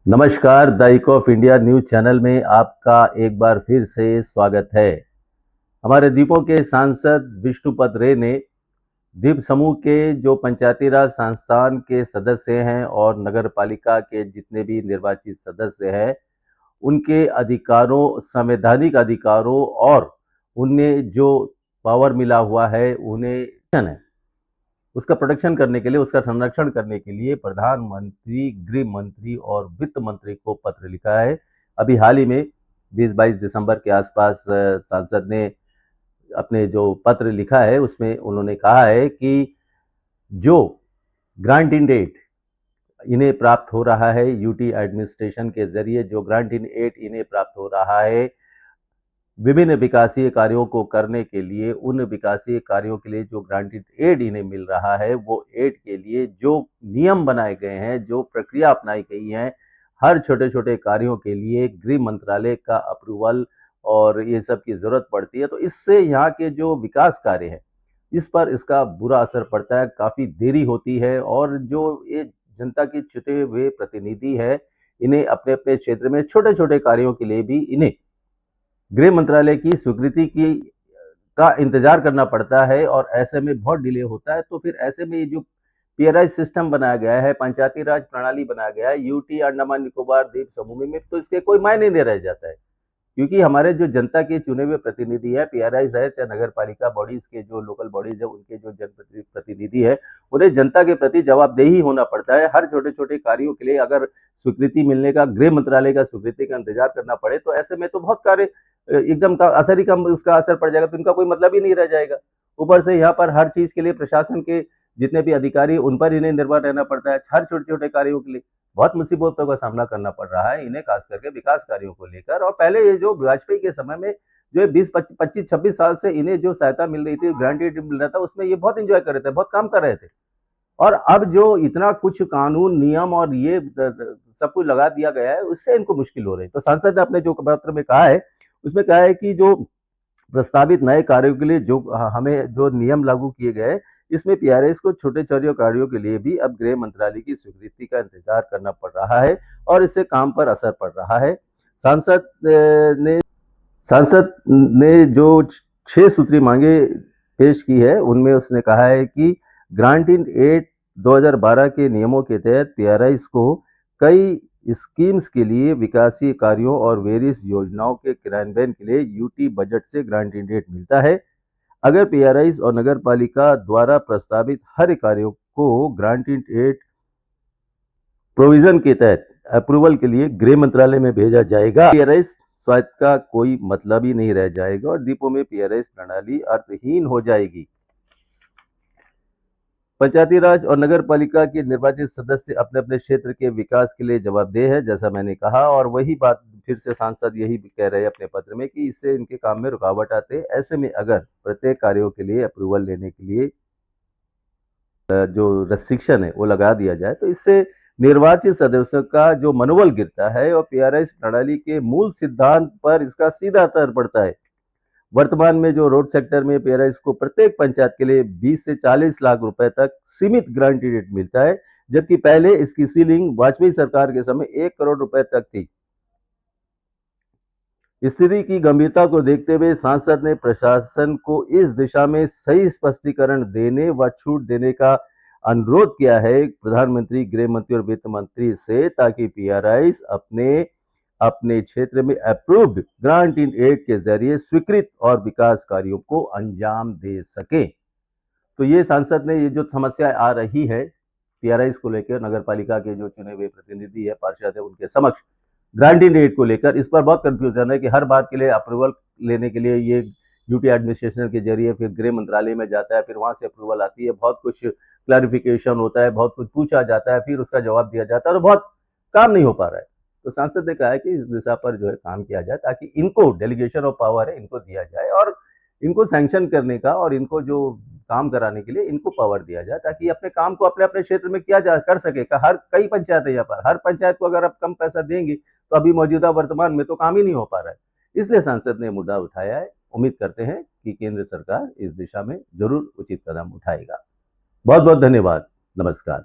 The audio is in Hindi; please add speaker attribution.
Speaker 1: नमस्कार, the eco of India news channel में आपका एक बार फिर से स्वागत है। हमारे द्वीपों के सांसद विष्णुपद रे ने द्वीप समूह के जो पंचायती राज संस्थान के सदस्य हैं और नगर पालिका के जितने भी निर्वाचित सदस्य हैं, उनके अधिकारों, संवैधानिक अधिकारों और उन्हें जो पावर मिला हुआ है, उन्हें उसका प्रोटेक्शन करने के लिए, उसका संरक्षण करने के लिए प्रधानमंत्री, गृह मंत्री और वित्त मंत्री को पत्र लिखा है। अभी हाल ही में 20-22 दिसंबर के आसपास सांसद ने अपने जो पत्र लिखा है उसमें उन्होंने कहा है कि जो ग्रांट इन एड इन्हें प्राप्त हो रहा है, यूटी एडमिनिस्ट्रेशन के जरिए जो ग्रांट इन एड इन्हें प्राप्त हो रहा है, विभिन्न विकासीय कार्यों को करने के लिए, उन विकासीय कार्यों के लिए जो ग्रांटेड एड इन्हें मिल रहा है, वो एड के लिए जो नियम बनाए गए हैं, जो प्रक्रिया अपनाई गई है, हर छोटे छोटे कार्यों के लिए गृह मंत्रालय का अप्रूवल और ये सब की जरूरत पड़ती है। तो इससे यहाँ के जो विकास कार्य है इस पर इसका बुरा असर पड़ता है, काफी देरी होती है और जो ये जनता के चुने हुए प्रतिनिधि है, इन्हें अपने अपने क्षेत्र में छोटे छोटे कार्यों के लिए भी इन्हें गृह मंत्रालय की स्वीकृति की का इंतजार करना पड़ता है और ऐसे में बहुत डिले होता है। तो फिर ऐसे में ये जो पीआरआई सिस्टम बनाया गया है, पंचायती राज प्रणाली बनाया गया है, यूटी अंडमान निकोबार द्वीप समूह में, तो इसके कोई मायने नहीं रह जाता है, क्योंकि हमारे जो जनता के चुने हुए प्रतिनिधि है, पीआरआई है चाहे नगर पालिका बॉडीज के जो लोकल बॉडीज है, उनके जो जनप्रतिनिधि है, उन्हें जनता के प्रति जवाबदेही होना पड़ता है। हर छोटे छोटे कार्यों के लिए अगर स्वीकृति मिलने का, गृह मंत्रालय का स्वीकृति का इंतजार करना पड़े, तो ऐसे में तो बहुत कार्य एकदम का असर ही कम, उसका असर पड़ जाएगा, तो इनका कोई मतलब ही नहीं रह जाएगा। ऊपर से यहाँ पर हर चीज के लिए प्रशासन के जितने भी अधिकारी, उन पर इन्हें निर्भर रहना पड़ता है। हर छोटे छोटे कार्यों के लिए बहुत मुसीबतों का सामना करना पड़ रहा है इन्हें, खास करके विकास कार्यों को लेकर। और पहले ये जो वाजपेयी के समय में जो 20-25-26 साल से इन्हें जो सहायता मिल रही थी, ग्रांटेड मिल रहा था, उसमें ये बहुत इंजॉय कर रहे थे, बहुत काम कर रहे थे। और अब जो इतना कुछ कानून, नियम और ये सब कुछ लगा दिया गया है, उससे इनको मुश्किल हो रही है। तो सांसद ने अपने जो पत्र में कहा है, उसमें कहा है कि जो प्रस्तावित नए कार्यों के लिए जो हमें जो नियम लागू किए गए, इसमें पीआरएस को छोटे छोटे कार्यों के लिए भी अब गृह मंत्रालय की स्वीकृति का इंतजार करना पड़ रहा है और इससे काम पर असर पड़ रहा है। सांसद ने सांसद ने जो 6 सूत्री मांगे पेश की है, उनमें उसने कहा है कि ग्रांट इन एड 2012 के नियमों के तहत पीआरआईस को कई स्कीम्स के लिए, विकासीय कार्यों और वेरियस योजनाओं के क्रियान्वयन के लिए यूटी बजट से ग्रांट इन एड मिलता है। अगर पीआरआईस और नगर पालिका द्वारा प्रस्तावित हर कार्यों को ग्रांट इन एड प्रोविजन के तहत अप्रूवल के लिए गृह मंत्रालय में भेजा जाएगा, पीआरआईस स्वायत्त का कोई मतलब ही नहीं रह जाएगा और द्वीपों में पीआरआईस प्रणाली अर्थहीन हो जाएगी। पंचायती राज और नगर पालिका के निर्वाचित सदस्य अपने अपने क्षेत्र के विकास के लिए जवाबदेह है, जैसा मैंने कहा, और वही बात फिर से सांसद यही कह रहे हैं अपने पत्र में कि इससे इनके काम में रुकावट आते हैं। ऐसे में अगर प्रत्येक कार्यों के लिए अप्रूवल लेने के लिए जो रेस्ट्रिक्शन है वो लगा दिया जाए, तो इससे निर्वाचित सदस्यों का जो मनोबल गिरता है और पीआरआईस प्रणाली के मूल सिद्धांत पर इसका सीधा असर पड़ता है। वर्तमान में जो रोड सेक्टर में पीआरआईस को प्रत्येक पंचायत के लिए 20 से 40 लाख रुपए तक सीमित ग्रांटेड रेट मिलता है, जबकि पहले इसकी सीलिंग वाजपेयी सरकार के समय 1 करोड़ रुपए तक थी। स्थिति की गंभीरता को देखते हुए सांसद ने प्रशासन को इस दिशा में सही स्पष्टीकरण देने व छूट देने का अनुरोध किया है प्रधानमंत्री, गृह मंत्री और वित्त मंत्री से, ताकि पीआरआईस अपने अपने क्षेत्र में अप्रूव्ड ग्रांट इन एड के जरिए स्वीकृत और विकास कार्यों को अंजाम दे सके। तो ये सांसद ने ये जो समस्या आ रही है पीआरआईस को लेकर, नगर पालिका के जो चुने हुए प्रतिनिधि है, पार्षद है, उनके समक्ष ग्रांट इन एड को लेकर इस पर बहुत कंफ्यूजन है कि हर बार के लिए अप्रूवल लेने के लिए ये यूटी एडमिनिस्ट्रेशन के जरिए फिर गृह मंत्रालय में जाता है, फिर वहां से अप्रूवल आती है, बहुत कुछ क्लैरिफिकेशन होता है, बहुत कुछ पूछा जाता है, फिर उसका जवाब दिया जाता है और बहुत काम नहीं हो पा रहा है। तो सांसद ने कहा है कि इस दिशा पर जो है काम किया जाए, ताकि इनको डेलीगेशन ऑफ पावर है इनको दिया जाए और इनको सैंक्शन करने का और इनको जो काम कराने के लिए इनको पावर दिया जाए, ताकि अपने काम को अपने अपने क्षेत्र में किया जा कर सके। हर कई पंचायत है यहाँ पर, हर पंचायत को अगर आप कम पैसा देंगे तो अभी मौजूदा वर्तमान में तो काम ही नहीं हो पा रहा है। इसलिए सांसद ने मुद्दा उठाया है। उम्मीद करते हैं कि केंद्र सरकार इस दिशा में जरूर उचित कदम उठाएगा। बहुत बहुत धन्यवाद। नमस्कार।